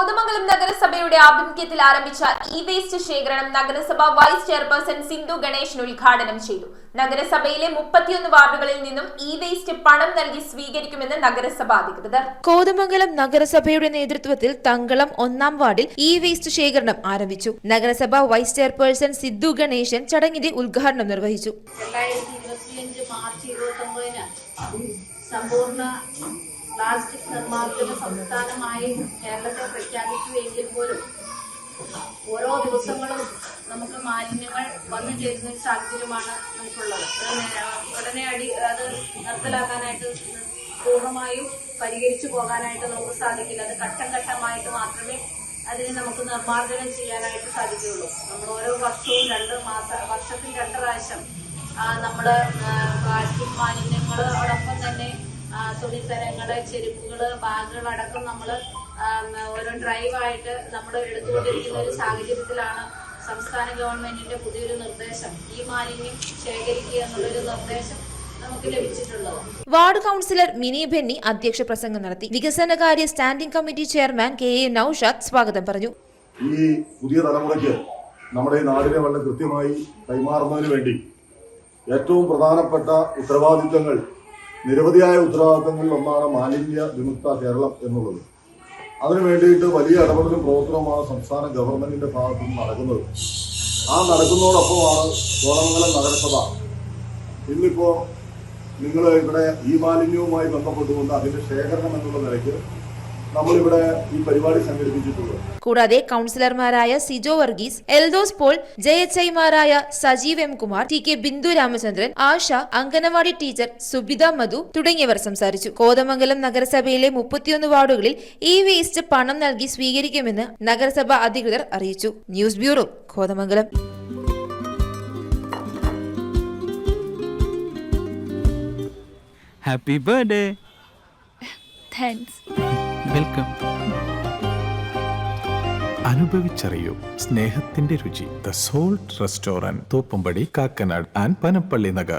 കോതമംഗലം നഗരസഭയുടെ ആഭിമുഖ്യത്തിൽ ആരംഭിച്ച ഇ വേസ്റ്റ് ശേഖരണം നഗരസഭ വൈസ് ചെയർപേഴ്സൺ സിന്ധു ഗണേശൻ ഉദ്ഘാടനം ചെയ്തു. നഗരസഭയിലെ 31 വാർഡുകളിൽ നിന്നും ഇ വേസ്റ്റ് പണം നൽകി സ്വീകരിക്കുമെന്ന് നഗരസഭ അധികൃതർ. കോതമംഗലം നഗരസഭയുടെ നേതൃത്വത്തിൽ തങ്കളം 1-ാം വാർഡിൽ ഇ വേസ്റ്റ് ശേഖരണം ആരംഭിച്ചു. നഗരസഭ വൈസ് ചെയർപേഴ്സൺ സിന്ധു ഗണേശൻ ചടങ്ങിന്റെ ഉദ്ഘാടനം നിർവഹിച്ചു. 2025 മാർച്ച് 29-ന് സമ്പൂർണ്ണ പ്ലാസ്റ്റിക് നിർമ്മാർജ്ജന സംസ്ഥാനമായി കേരളത്തെ പ്രഖ്യാപിച്ചുവെങ്കിൽ പോലും ഓരോ ദിവസങ്ങളും നമുക്ക് മാലിന്യങ്ങൾ വന്നു ചേരുന്ന ഒരു സാഹചര്യമാണ് നമുക്കുള്ളത്. ഉടനെ അത് നിർത്തലാക്കാനായിട്ട് പൂർണ്ണമായും പരിഹരിച്ചു പോകാനായിട്ട് നമുക്ക് സാധിക്കില്ല. അത് ഘട്ടം ഘട്ടമായിട്ട് മാത്രമേ അതിന് നമുക്ക് നിർമ്മാർജ്ജനം ചെയ്യാനായിട്ട് സാധിക്കുകയുള്ളൂ. നമ്മൾ ഓരോ വർഷവും വർഷത്തിൽ 2 പ്രാവശ്യം നമ്മൾ പ്ലാസ്റ്റിക് മാലിന്യങ്ങളോടൊപ്പം തന്നെ തുണിത്തരങ്ങള്, ചെരുപ്പുകള്, ബാഗുകൾ അടക്കം നമ്മൾ ഓരോ ഡ്രൈവായിട്ട് നമ്മൾ എടുത്തുകൊണ്ടിരിക്കുന്ന ഒരു സാഹചര്യത്തിലാണ് സംസ്ഥാന ഗവൺമെന്റിന്റെ പുതിയൊരു നിർദ്ദേശം, ഈ മാലിന്യം ശേഖരിക്കുക എന്നുള്ളൊരു നിർദ്ദേശം നമുക്ക് ലഭിച്ചിട്ടുള്ളത്. വാർഡ് കൌൺസിലർ മിനി ബെന്നി അധ്യക്ഷ പ്രസംഗം നടത്തി. വികസനകാര്യ standing committee chairman KA Naushad സ്വാഗതം പറഞ്ഞു. ഈ പുതിയ തലമുറയ്ക്ക് നമ്മുടെ നാടിനെ വളരെ കൃത്യമായി കൈമാറുന്നതിന് വേണ്ടി ഏറ്റവും പ്രധാനപ്പെട്ട ഉത്തരവാദിത്തങ്ങൾ, നിരവധിയായ ഉത്തരവാദിത്തങ്ങളിൽ ഒന്നാണ് മാലിന്യ വിമുക്ത കേരളം എന്നുള്ളത്. അതിനു വേണ്ടിയിട്ട് വലിയ ഇടപെടലും പ്രവർത്തനവുമാണ് സംസ്ഥാന ഗവൺമെന്റിന്റെ ഭാഗത്തു നിന്ന് നടക്കുന്നത്. ആ നടക്കുന്നതോടൊപ്പമാണ് കോതമംഗലം നഗരസഭ ഇന്നിപ്പോ നിങ്ങൾ ഇവിടെ ഈ മാലിന്യവുമായി ബന്ധപ്പെട്ടുകൊണ്ട് അതിന്റെ ശേഖരണം എന്നുള്ള നിലയ്ക്ക് നമ്മളിവിടെ ഈ പരിപാടി സംഘടിപ്പിച്ചിട്ടുള്ളത്. കൂടാതെ കൌൺസിലർമാരായ സിജോ വർഗീസ്, എൽദോസ് പോൾ, JHIമാരായ Sajeev M Kumar, TK Bindu Ramachandran, Asha, anganwadi teacher Subitha Madhu തുടങ്ങിയവർ സംസാരിച്ചു. കോതമംഗലം നഗരസഭയിലെ 31 വാർഡുകളിൽ ഇ വേസ്റ്റ് പണം നൽകി സ്വീകരിക്കുമെന്ന് നഗരസഭ അധികൃതർ അറിയിച്ചു. News bureau, Kothamangalam. Happy birthday. Thanks. Welcome. അനുഭവിച്ചറിയൂ സ്നേഹത്തിന്റെ രുചി. The salt restaurant, Thoppumpady, Kakkanad and Panampilly Nagar.